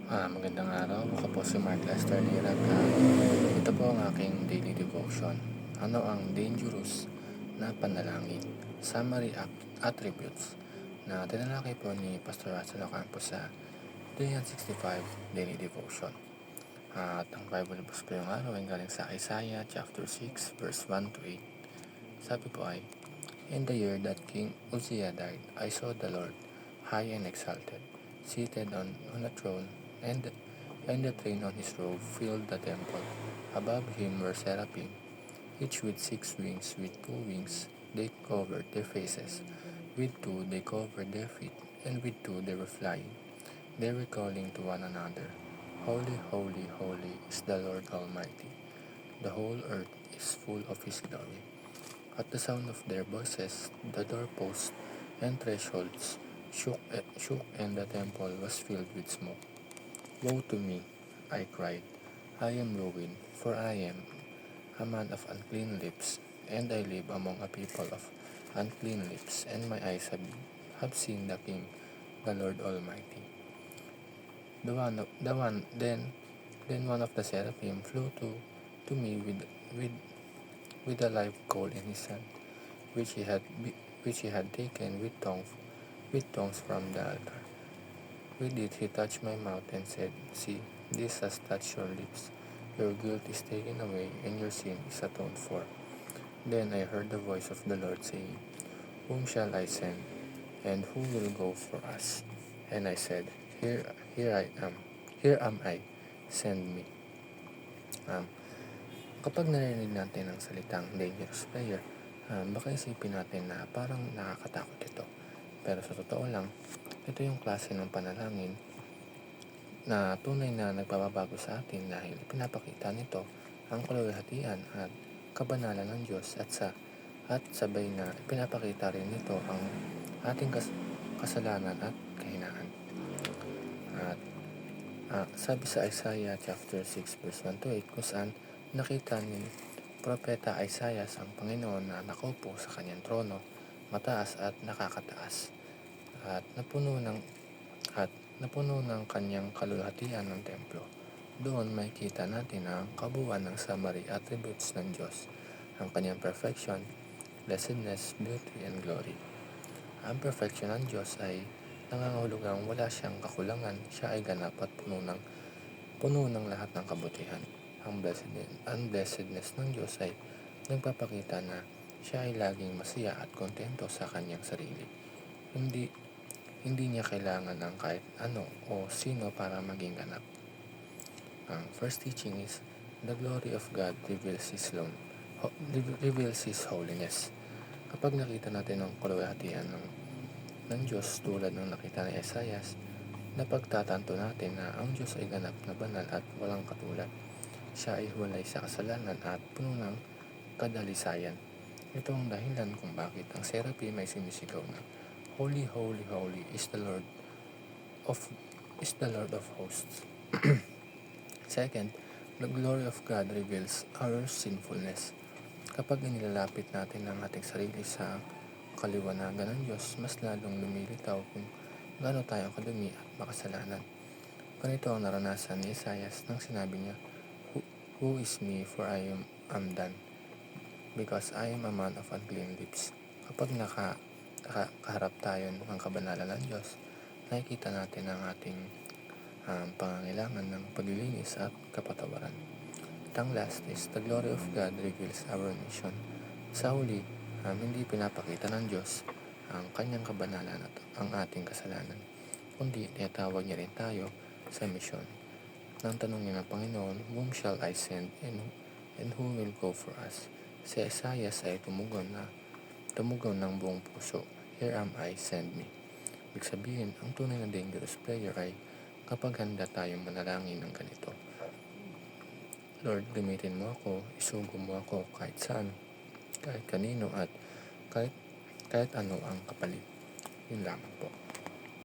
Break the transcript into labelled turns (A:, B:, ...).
A: Magandang araw. Ako po si Mark Lester Nirag. Ito po ang aking daily devotion. Ano ang dangerous na panalangin? Summary attributes na tinalakay po ni Pastor Russell Ocampo sa 365 Daily Devotion. At ang Bible verse po yung araw ay galing sa Isaiah chapter 6 verse 1 to 8. Sabi po ay, "In the year that King Uzziah died, I saw the Lord high and exalted, seated on a throne, and the train on his robe filled the temple. Above him were seraphim, each with 6 wings. With 2 wings they covered their faces, with 2 they covered their feet, and with 2 they were flying. They were calling to one another, 'Holy, holy, holy is the Lord Almighty. The whole earth is full of his glory.' At the sound of their voices, the doorposts and thresholds shook, and the temple was filled with smoke. 'Woe to me,' I cried. 'I am ruined, for I am a man of unclean lips, and I live among a people of unclean lips, and my eyes have seen the King, the Lord Almighty.' Then one of the seraphim flew to me with a live coal in his hand, which he had taken with tongs from the altar. With it he touched my mouth and said, 'See, this has touched your lips. Your guilt is taken away, and your sin is atoned for.' Then I heard the voice of the Lord saying, 'Whom shall I send, and who will go for us?' And I said, 'Here am I, send me.'" Kapag narinig natin ang salitang dangerous prayer, baka isipin natin na parang nakakatakot ito. Pero sa totoo lang, ito yung klase ng panalangin na tunay na nagpapabago sa atin dahil pinapakita nito ang kaluwalhatian at kabanalan ng Diyos at sabay na pinapakita rin nito ang ating kasalanan at kahinaan. At sabi sa Isaiah chapter 6 verse 1 to 8 kung saan nakita ni Propeta Isaiah ang Panginoon na nakaupo sa kanyang trono, mataas at nakakataas, at napuno ng kanyang kaluwalhatian ng templo. Doon makikita natin ang kabuuan ng summary attributes ng Diyos, ang kanyang perfection, blessedness, beauty, and glory. Ang perfection ng Diyos ay nangangahulugang wala siyang kakulangan, siya ay ganap at puno ng lahat ng kabutihan. Ang blessedness ng Diyos ay nagpapakita na siya ay laging masaya at kontento sa kanyang sarili. Hindi niya kailangan ng kahit ano o sino para maging ganap. Ang first teaching is, the glory of God reveals His holiness. Kapag nakita natin ang kaluwalhatian ng Diyos tulad ng nakita ni Isaiah, napagtatanto natin na ang Diyos ay ganap na banal at walang katulad. Siya ay hiwalay sa kasalanan at puno ng kadalisayan. Ito ang dahilan kung bakit ang seraphim ay sumisigaw na, "Holy, holy, holy is the Lord of hosts." Second, the glory of God reveals our sinfulness. Kapag inilalapit natin ang ating sarili sa kaliwanagan ng Diyos, mas lalong lumilitaw kung gaano tayo kadumi at makasalanan. Ganito ang naranasan ni Isaiah nang sinabi niya, Who is me, for I am done, because I am a man of unclean lips." Kapag nakaharap tayo ng kabanalan ng Diyos, nakikita natin ang ating pangangailangan ng paglilinis at kapatawaran. Ang last is, the glory of God reveals our mission. Sa huli, hindi pinapakita ng Diyos ang kanyang kabanalan at ang ating kasalanan, kundi tinatawag niya rin tayo sa misyon. Nang tanongin ng Panginoon, "Whom shall I send, and who will go for us?" Si Isaiah ay tumugon ng buong puso, "Here am I, send me." Ibig sabihin, ang tunay na dangerous prayer ay kapag handa tayong manalangin ng ganito, "Lord, gamitin mo ako, isugo mo ako kahit saan, kahit kanino, at kahit ano ang kapalit." Yun lamang po.